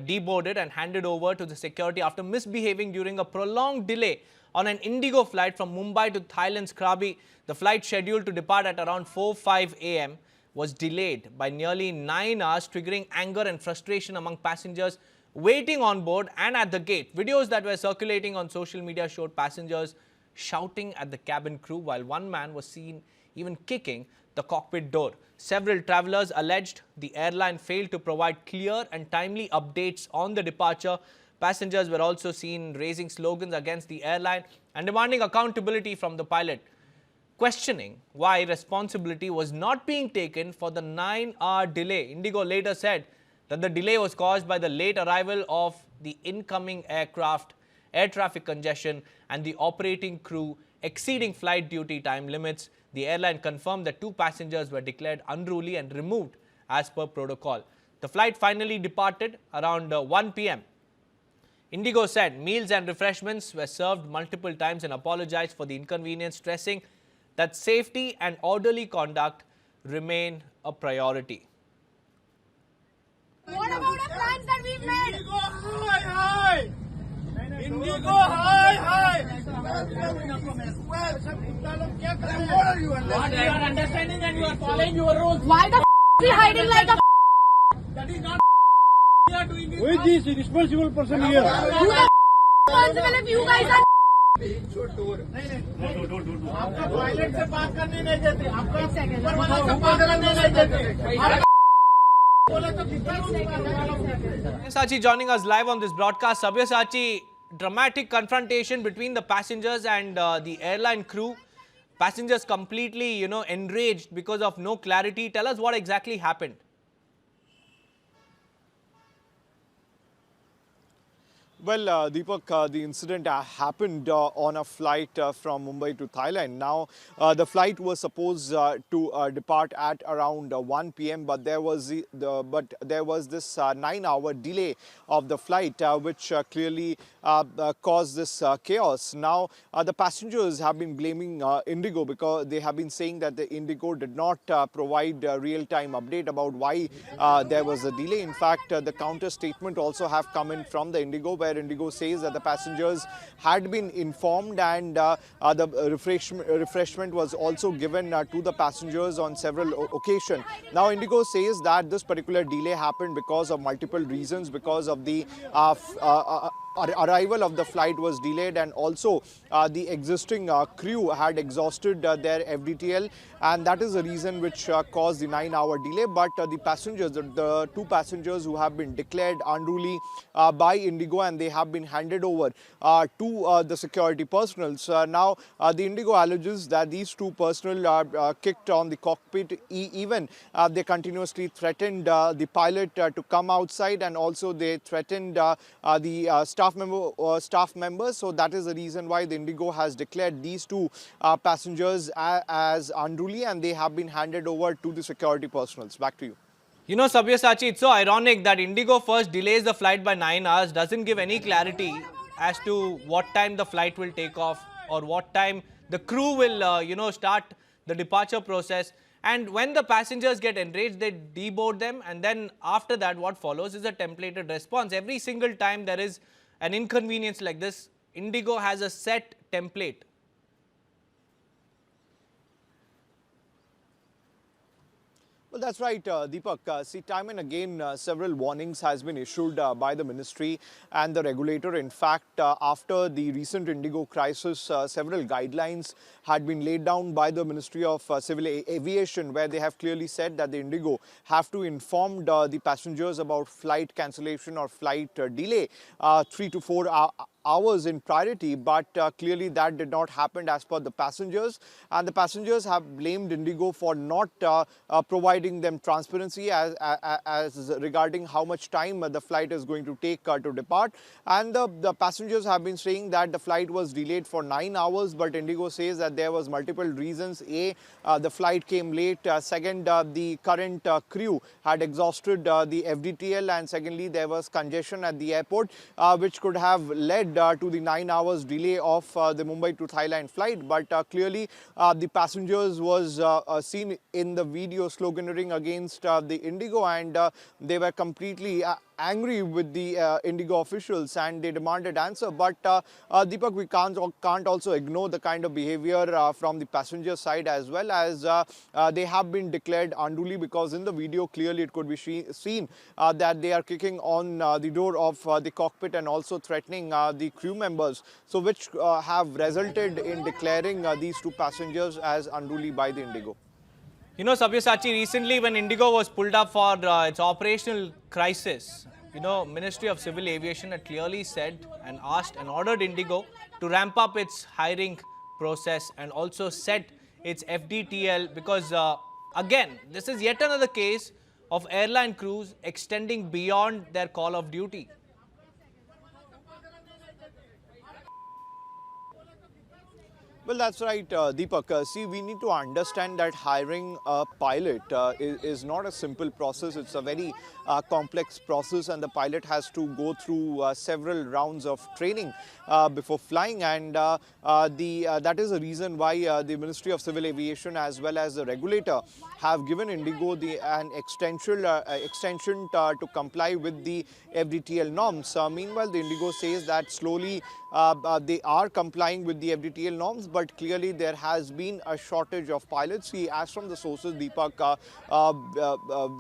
deboarded and handed over to the security after misbehaving during a prolonged delay on an IndiGo flight from Mumbai to Thailand's Krabi. The flight scheduled to depart at around 4:05 a.m. was delayed by nearly 9 hours, triggering anger and frustration among passengers waiting on board and at the gate. Videos that were circulating on social media showed passengers shouting at the cabin crew, while one man was seen even kicking the cockpit door. Several travelers alleged the airline failed to provide clear and timely updates on the departure. Passengers were also seen raising slogans against the airline and demanding accountability from the pilot, questioning why responsibility was not being taken for the 9-hour delay. IndiGo later said that the delay was caused by the late arrival of the incoming aircraft, air traffic congestion, and the operating crew exceeding flight duty time limits. The airline confirmed that 2 passengers were declared unruly and removed as per protocol. The flight finally departed around 1 p.m. IndiGo said meals and refreshments were served multiple times and apologized for the inconvenience, stressing that safety and orderly conduct remain a priority. What about the plans that we've made? IndiGo high! IndiGo high! What are you understanding and you are following your rules? Why the is he hiding like a That is not we are doing it. Who is this responsible person here? You are responsible if you guys are आपका pilot से बात करने नहीं देते, आपका ऊपर वाला से बात करने नहीं देते। Sabyasachi joining us live on this broadcast. Sabyasachi, dramatic confrontation between the passengers and the airline crew. Passengers completely, enraged because of no clarity. Tell us what exactly happened. Well, Deepak, the incident happened on a flight from Mumbai to Thailand. Now, the flight was supposed to depart at around 1 p.m., but there was this 9-hour delay of the flight, which clearly caused this chaos. Now, the passengers have been blaming IndiGo because they have been saying that the IndiGo did not provide a real-time update about why there was a delay. In fact, the counter statement also have come in from the IndiGo, where IndiGo says that the passengers had been informed and the refreshment was also given to the passengers on several occasions. Now, IndiGo says that this particular delay happened because of multiple reasons, because of the arrival of the flight was delayed, and also the existing crew had exhausted their FDTL, and that is the reason which caused the 9-hour delay. But the passengers, the 2 passengers who have been declared unruly by IndiGo, and they have been handed over to the security personnel. Now, the IndiGo alleges that these 2 personnel kicked on the cockpit, even they continuously threatened the pilot to come outside, and also they threatened the staff members. So that is the reason why the IndiGo has declared these 2 passengers as unruly, and they have been handed over to the security personnel. Back to you. Sabyasachi, it's so ironic that IndiGo first delays the flight by 9 hours, doesn't give any clarity as to what time the flight will take off or what time the crew will, start the departure process. And when the passengers get enraged, they deboard them. And then after that, what follows is a templated response. Every single time there is an inconvenience like this, IndiGo has a set template. Well, that's right, Deepak. See, time and again, several warnings has been issued by the ministry and the regulator. In fact, after the recent IndiGo crisis, several guidelines had been laid down by the Ministry of Civil Aviation, where they have clearly said that the IndiGo have to inform the passengers about flight cancellation or flight delay 3 to 4 hours in priority, but clearly that did not happen as per the passengers, and the passengers have blamed IndiGo for not providing them transparency as regarding how much time the flight is going to take to depart. And the passengers have been saying that the flight was delayed for 9 hours, but IndiGo says that there was multiple reasons. The flight came late. Second, the current crew had exhausted the FDTL, and secondly, there was congestion at the airport, which could have led to the 9 hours delay of the Mumbai to Thailand flight. But clearly, the passengers was seen in the video sloganeering against the IndiGo, and they were completely angry with the IndiGo officials and they demanded answer. But Deepak, we can't also ignore the kind of behavior from the passenger side as well, as they have been declared unruly, because in the video clearly it could be seen that they are kicking on the door of the cockpit and also threatening the crew members, so which have resulted in declaring these two passengers as unruly by the IndiGo. You know, Sabyasachi, recently when IndiGo was pulled up for its operational crisis, you know, Ministry of Civil Aviation had clearly said and asked and ordered IndiGo to ramp up its hiring process and also set its FDTL, because again, this is yet another case of airline crews extending beyond their call of duty. Well, that's right, Deepak. See, we need to understand that hiring a pilot is not a simple process. It's a very complex process, and the pilot has to go through several rounds of training before flying. And that is the reason why the Ministry of Civil Aviation as well as the regulator have given IndiGo an extension to comply with the FDTL norms. Meanwhile, the IndiGo says that slowly they are complying with the FDTL norms, but clearly there has been a shortage of pilots. See, as from the sources, Deepak,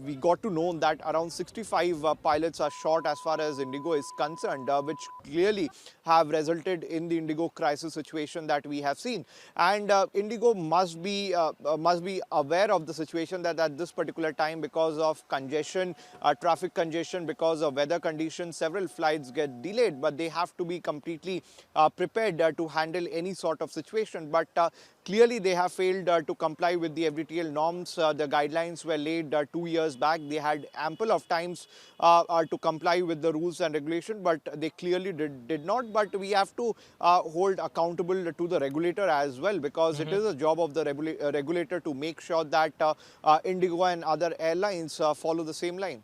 we got to know that around 65 pilots are short as far as IndiGo is concerned, which clearly have resulted in the IndiGo crisis situation that we have seen. And IndiGo must be aware of the situation that at this particular time, because of congestion, traffic congestion, because of weather conditions, several flights get delayed, but they have to be completely prepared to handle any sort of situation. But clearly they have failed to comply with the FDTL norms. The guidelines were laid 2 years back. They had ample of times to comply with the rules and regulation, but they clearly did not. But we have to hold accountable to the regulator as well, because it is a job of the regulator to make sure that IndiGo and other airlines follow the same line.